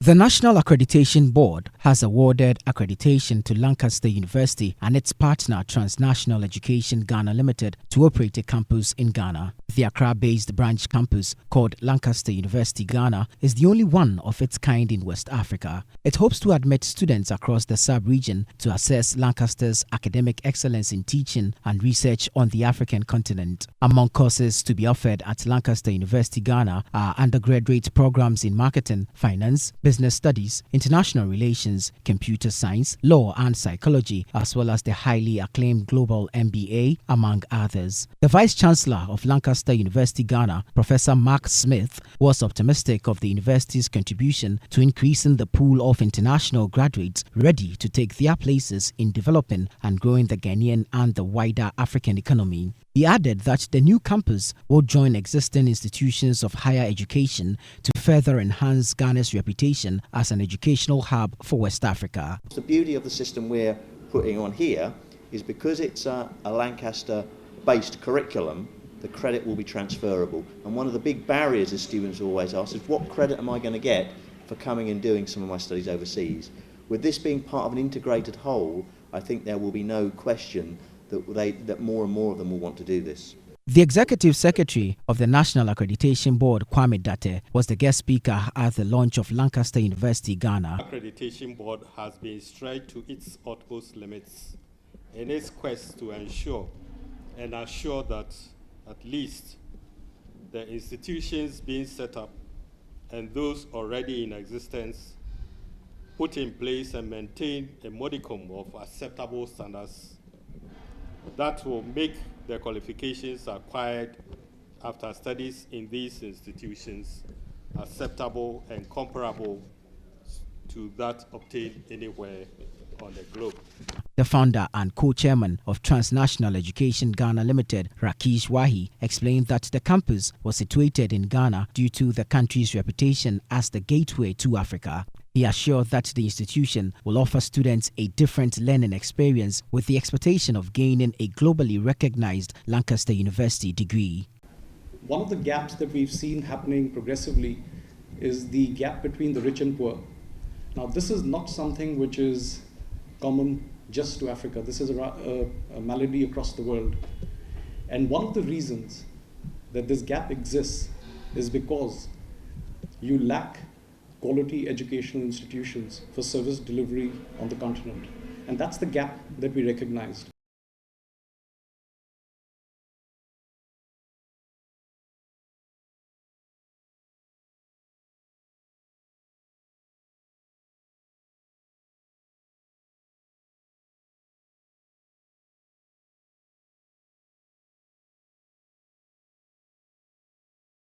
The National Accreditation Board has awarded accreditation to Lancaster University and its partner Transnational Education Ghana Limited to operate a campus in Ghana. The Accra-based branch campus, called Lancaster University Ghana, is the only one of its kind in West Africa. It hopes to admit students across the sub-region to assess Lancaster's academic excellence in teaching and research on the African continent. Among courses to be offered at Lancaster University Ghana are undergraduate programs in marketing, finance, business studies, international relations, computer science, law and psychology, as well as the highly acclaimed global MBA, among others. The Vice-Chancellor of Lancaster University Ghana, Professor Mark Smith, was optimistic of the university's contribution to increasing the pool of international graduates ready to take their places in developing and growing the Ghanaian and the wider African economy. He added that the new campus will join existing institutions of higher education to further enhance Ghana's reputation as an educational hub for West Africa. The beauty of the system we're putting on here is because it's a Lancaster-based curriculum, the credit will be transferable. And one of the big barriers, as students always ask, is what credit am I going to get for coming and doing some of my studies overseas? With this being part of an integrated whole, I think there will be no question that more and more of them will want to do this. The Executive Secretary of the National Accreditation Board, Kwame Date, was the guest speaker at the launch of Lancaster University Ghana. The Accreditation Board has been stretched to its utmost limits in its quest to ensure and assure that at least the institutions being set up and those already in existence put in place and maintain a modicum of acceptable standards that will make the qualifications acquired after studies in these institutions acceptable and comparable to that obtained anywhere on the globe. The founder and co-chairman of Transnational Education Ghana Limited, Rakesh Wahi, explained that the campus was situated in Ghana due to the country's reputation as the gateway to Africa. He assured that the institution will offer students a different learning experience with the expectation of gaining a globally recognized Lancaster University degree. One of the gaps that we've seen happening progressively is the gap between the rich and poor. Now, this is not something which is common just to Africa. This is a malady across the world. And one of the reasons that this gap exists is because you lack quality educational institutions for service delivery on the continent. And that's the gap that we recognized.